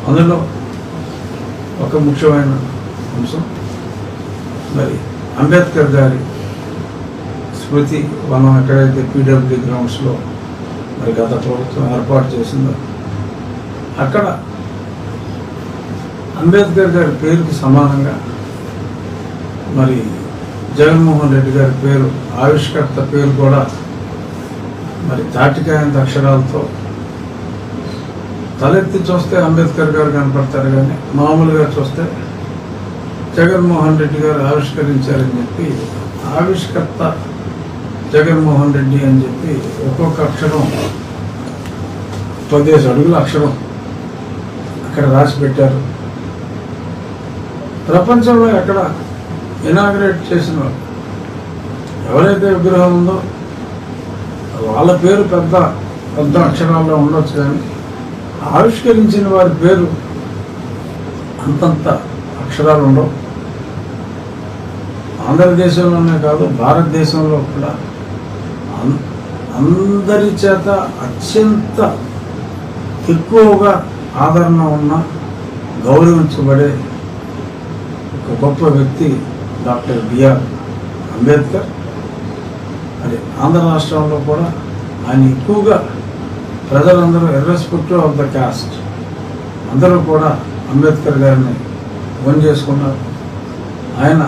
అందులో ఒక ముఖ్యమైన అంశం మరి అంబేద్కర్ గారి స్మృతి వనం ఎక్కడైతే పీడబ్ల్యూడీ గ్రౌండ్స్లో మరి గత ప్రభుత్వం ఏర్పాటు చేసిందో అక్కడ అంబేద్కర్ గారి పేరుకి సమానంగా మరి జగన్మోహన్ రెడ్డి గారి పేరు, ఆవిష్కర్త పేరు కూడా మరి తాటికాయంత అక్షరాలతో తలెత్తి చూస్తే అంబేద్కర్ గారు కనపడతారు, కానీ మామూలుగా చూస్తే జగన్మోహన్ రెడ్డి గారు ఆవిష్కరించారని చెప్పి ఆవిష్కర్త జగన్మోహన్ రెడ్డి అని చెప్పి ఒక్కొక్క అక్షరం 10 అడుగుల అక్షరం అక్కడ రాసి పెట్టారు. ప్రపంచంలో ఎక్కడ ఇనాగ్రేట్ చేసిన ఎవరైతే విగ్రహం ఉందో వాళ్ళ పేరు పెద్ద పెద్ద అక్షరాల్లో ఉండొచ్చు, కానీ ఆవిష్కరించిన వారి పేరు అంతంత అక్షరాలు ఉండవు. ఆంధ్రదేశంలోనే కాదు, భారతదేశంలో కూడా అందరి చేత అత్యంత ఎక్కువగా ఆదరణ ఉన్న, గౌరవించబడే ఒక గొప్ప వ్యక్తి డాక్టర్ బిఆర్ అంబేద్కర్. అది ఆంధ్ర రాష్ట్రంలో కూడా ఆయన ఎక్కువగా ప్రజలందరూ ఇర్రెస్పెక్టివ్ ఆఫ్ ద కాస్ట్ అందరూ కూడా అంబేద్కర్ గారిని ఓన్ చేసుకున్నారు. ఆయన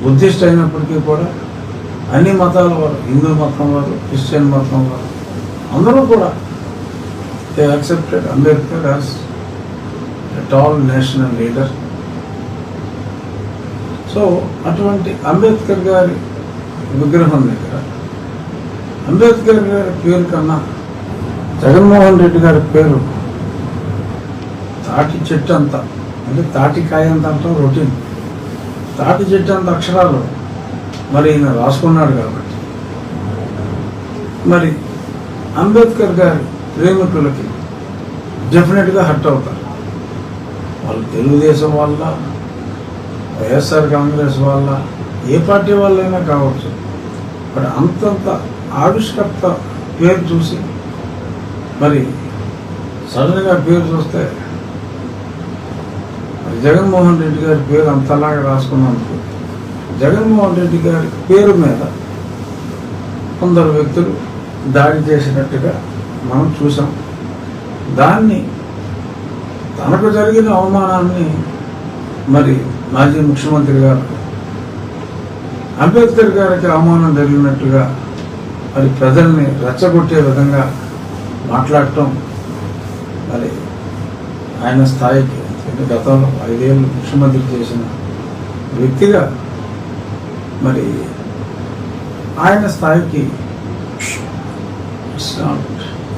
బుద్ధిస్ట్ అయినప్పటికీ కూడా అన్ని మతాల వారు, హిందూ మతం వారు, క్రిస్టియన్ మతం వారు అందరూ కూడా they accepted Ambedkar as a tall national leader. So అటువంటి అంబేద్కర్ గారి విగ్రహం దగ్గర అంబేద్కర్ గారి పేరు కన్నా జగన్మోహన్ రెడ్డి గారి పేరు తాటి చెట్టు అంత, అంటే తాటికాయ అంత అంటాం రొటీన్, తాటి చెట్టు అంత అక్షరాలు మరి ఈయన రాసుకున్నాడు. కాబట్టి మరి అంబేద్కర్ గారి ప్రేమికులకి డెఫినెట్గా హర్ట్ అవుతారు. వాళ్ళు తెలుగుదేశం వాళ్ళ, వైఎస్ఆర్ కాంగ్రెస్ వాళ్ళ, ఏ పార్టీ వాళ్ళైనా కావచ్చు. బట్ అంతంత ఆవిష్కర్త పేరు చూసి మరి సడన్గా పేరు చూస్తే మరి జగన్మోహన్ రెడ్డి గారి పేరు అంతలాగా రాసుకున్నందుకు జగన్మోహన్ రెడ్డి గారి పేరు మీద కొందరు వ్యక్తులు దాడి చేసినట్టుగా మనం చూసాం. దాన్ని తనకు జరిగిన అవమానాన్ని మరి మాజీ ముఖ్యమంత్రి గారు అంబేద్కర్ గారికి అవమానం జరిగినట్టుగా మరి ప్రజల్ని రెచ్చగొట్టే విధంగా మాట్లాడటం మరి ఆయన స్థాయికి, గతంలో 5 ఏళ్ళు ముఖ్యమంత్రి చేసిన వ్యక్తిగా మరి ఆయన స్థాయికి it's not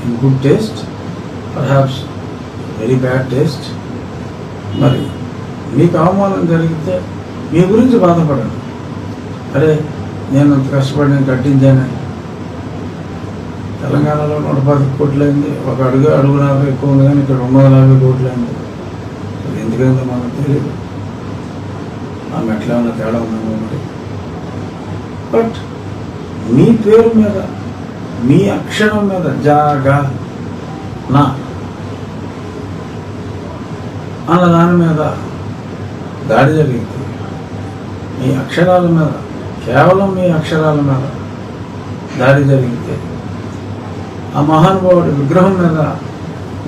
in good taste, perhaps very bad taste. మరి మీకు అవమానం జరిగితే మీ గురించి బాధపడండి. అరే నేను అంత కష్టపడి నేను కట్టించాను, తెలంగాణలో 110 కోట్లయింది, ఒక అడుగున్నర ఎక్కువ ఉంది, కానీ ఇక్కడ 250 కోట్లయింది. ఎందుకంటే మనకు తెలియదు, ఆమె ఎట్లా ఉన్న తేడా ఉందేమో మరి. బట్ మీ పేరు మీద, మీ అక్షరం మీద జాగా నా అన్న దాని మీద దాడి జరిగింది. మీ అక్షరాల మీద, కేవలం మీ అక్షరాల మీద దాడి జరిగితే ఆ మహానుభావుడి విగ్రహం మీద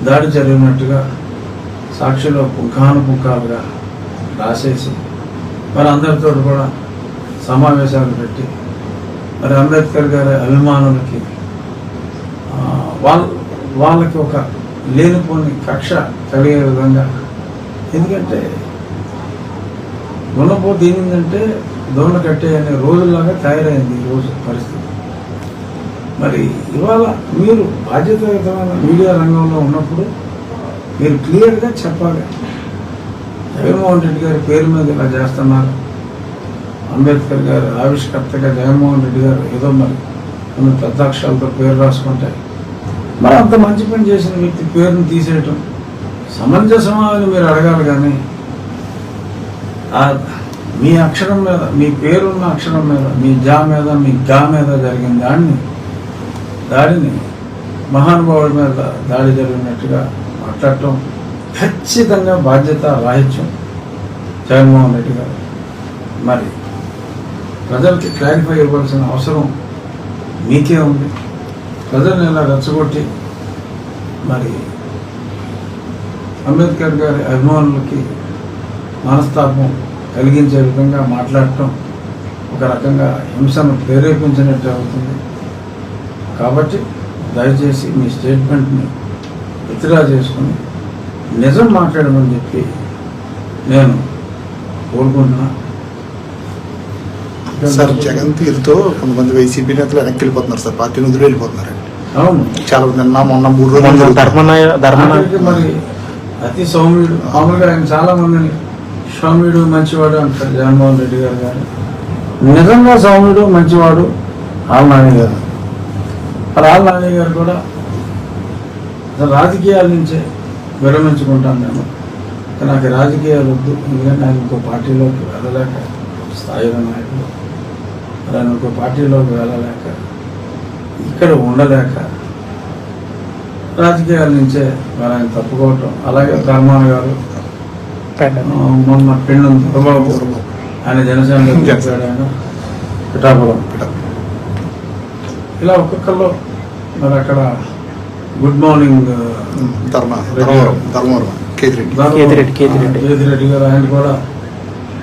దాడి జరిగినట్టుగా సాక్షిలో పుంఖానుపుంఖాలుగా రాసేసి మరి అందరితో కూడా సమావేశాలు పెట్టి మరి అంబేద్కర్ గారి అభిమానులకి వాళ్ళకి ఒక లేనిపోని కక్ష కలిగే విధంగా, ఎందుకంటే దున్నపోతు ఏమిందంటే దోణ కట్టే అనే రోజుల్లాగా తయారైంది ఈరోజు పరిస్థితి. మరి ఇవాళ మీరు బాధ్యతాయుతమైన మీడియా రంగంలో ఉన్నప్పుడు మీరు క్లియర్గా చెప్పాలి, జగన్మోహన్ రెడ్డి గారి పేరు మీద ఇలా చేస్తున్నారు, అంబేద్కర్ గారు ఆవిష్కర్తగా జగన్మోహన్ రెడ్డి గారు ఏదో మరి కొన్ని పెద్ద అక్షరాలతో పేరు రాసుకుంటే మరి అంత మంచి పని చేసిన వ్యక్తి పేరును తీసేయటం సమంజసమా అని మీరు అడగాలి. కానీ మీ అక్షరం మీద, మీ పేరున్న అక్షరం మీద, మీ జా మీద, మీ గా మీద జరిగిన దాడిని మహానుభావుడి మీద దాడి జరిగినట్టుగా మాట్లాడటం ఖచ్చితంగా బాధ్యత రాహిత్యం జగన్మోహన్ రెడ్డి గారు. మరి ప్రజలకి క్లారిఫై ఇవ్వాల్సిన అవసరం మీకే ఉంది. ప్రజల్ని ఇలా రెచ్చగొట్టి మరి అంబేద్కర్ గారి అభిమానులకి మనస్తాపం కలిగించే విధంగా మాట్లాడటం ఒక రకంగా హింసను ప్రేరేపించినట్టు అవుతుంది. కాబట్టి దయచేసి మీ స్టేట్మెంట్ని విత్డ్రా చేసుకుని నిజం మాట్లాడమని చెప్పి నేను కోరుకుంటున్నా. సార్, జగన్ తీరుతో కొంతమంది వైసీపీ నేతలు వెనక్కి వెళ్ళిపోతున్నారు సార్, పార్టీని వదిలి వెళ్ళిపోతున్నారండి. అవును, చాలా నిన్న మొన్న 3 రోజులు మరి అతి సౌమ్యుడు. మామూలుగా ఆయన చాలా మందిని సౌమ్యుడు మంచివాడు అంటారు జగన్మోహన్ రెడ్డి గారు. నిజంగా సౌమ్యుడు మంచివాడు ఆళ్ళ నాని గారు. మరి ఆళ్ళ నాని గారు కూడా అసలు రాజకీయాల నుంచే విరమించుకుంటాను నేను. నాకు రాజకీయాలు వద్దు, ఎందుకంటే ఆయన ఇంకో పార్టీలోకి వెళ్ళలేక, స్థాయిలో నాయకులు ఆయన ఇంకో పార్టీలోకి వెళ్ళలేక, ఇక్కడ ఉండలేక రాజకీయాల నుంచే మరి ఆయన తప్పుకోవటం. అలాగే ధర్మాన గారు మొన్న పెండు దొరబాబు ఆయన జనసేనలో చెప్పాడు, ఆయన పిఠాపురం. ఇలా ఒక్కొక్కళ్ళు మరి అక్కడ గుడ్ మార్నింగ్ కేతిరెడ్డి గారు ఆయన కూడా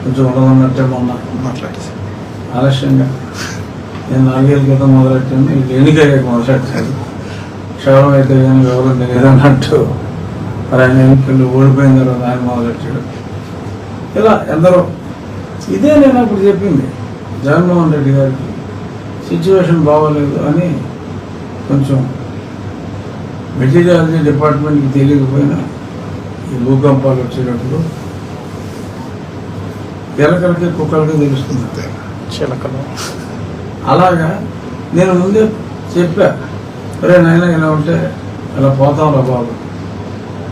కొంచెం ఉండదన్నట్టే మొన్న మాట్లాడి ఆలస్యంగా నేను 4 ఏళ్ళ క్రితం మొదలెట్టాను, ఎన్నికయ్యాక మొదలెట్టాను. క్షవరం అయితే కానీ వివరం తెలియదన్నట్టు మరి ఆయన ఎన్నికలు ఓడిపోయిన తర్వాత ఆయన మొదలెట్టాడు. ఇలా ఎందరో ఇదే నేను అప్పుడు చెప్పింది, జగన్మోహన్ రెడ్డి గారికి సిచ్యువేషన్ బాగోలేదు అని కొంచెం మెటీరియాలజీ డిపార్ట్మెంట్కి తెలియకపోయినా ఈ భూకంపాలు వచ్చేటప్పుడు ఎలకలకి కుక్కలకి తెలుస్తుంది. చిలకలు అలాగా నేను ముందే చెప్పా, అరే నాయన ఇలా ఉంటే ఇలా పోతాం రా బాబు,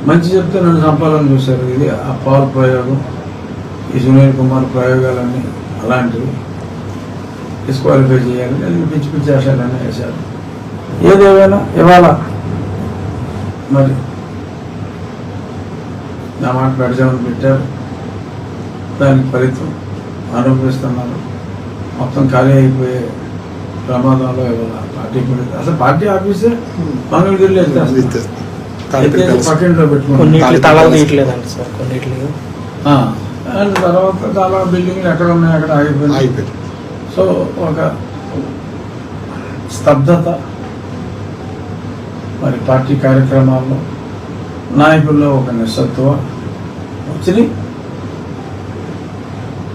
మంచి చెప్తే నన్ను చంపాలని చూశారు. ఇది ఆ పవర్ ప్రయోగం, ఈ సునీల్ కుమార్ ప్రయోగాలన్నీ అలాంటివి డిస్క్వాలిఫై చేయాలి, నేను పిచ్చి పిచ్చి ఆశాలన్నీ వేశారు. ఏదేమైనా ఇవాళ మరి నా మాట పెడదామని పెట్టారు, దానికి ఫలితం అనుభవిస్తున్నారు. మొత్తం ఖాళీ అయిపోయే ప్రమాదంలో ఇవాళ పార్టీ అసలు పార్టీ ఆఫీసే మంగళగిరిలో పక్కింట్లో పెట్టుకుని అండ్ తర్వాత చాలా బిల్డింగ్లు ఎక్కడ ఉన్నాయి అక్కడ ఆగిపోయినాయి. సో ఒక స్తబ్దత మరి పార్టీ కార్యక్రమాల్లో నాయకుల్లో ఒక నిస్సత్వ వచ్చినాయి.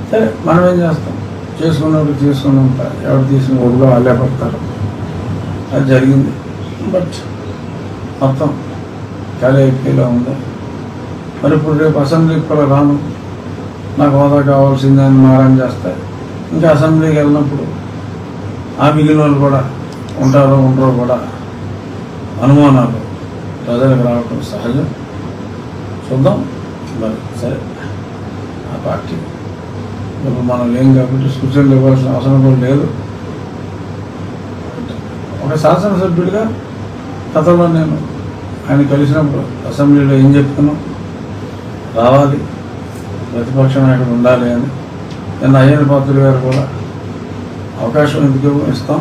సరే మనం ఏం చేస్తాం, చేసుకున్నప్పుడు చేసుకున్నంత ఎవరు తీసుకున్న ఊళ్ళో వాళ్ళే పడతారు, అది జరిగింది. బట్ మొత్తం ఖాళీ అయిపోయేలా ఉంది. మరి ఇప్పుడు రేపు అసెంబ్లీకి కూడా రాను, నాకు హోదా కావాల్సిందని మారం చేస్తాయి. ఇంకా అసెంబ్లీకి వెళ్ళినప్పుడు ఆ మిగిలిన వాళ్ళు కూడా ఉంటారో ఉండరో కూడా అనుమానాలు ప్రజలకు రావటం సహజం. చూద్దాం. మరి సరే, ఆ పార్టీ ఇప్పుడు మనం లేం కాబట్టి సూచనలు ఇవ్వాల్సిన అవసరం కూడా లేదు. ఒక శాసనసభ్యుడిగా గతంలో నేను ఆయన కలిసినప్పుడు అసెంబ్లీలో ఏం చెప్తున్నాం, రావాలి, ప్రతిపక్ష నాయకుడు ఉండాలి అని. నిన్న అయ్యన్న పాత్రుడు గారు కూడా అవకాశం ఎందుకు ఇస్తాం,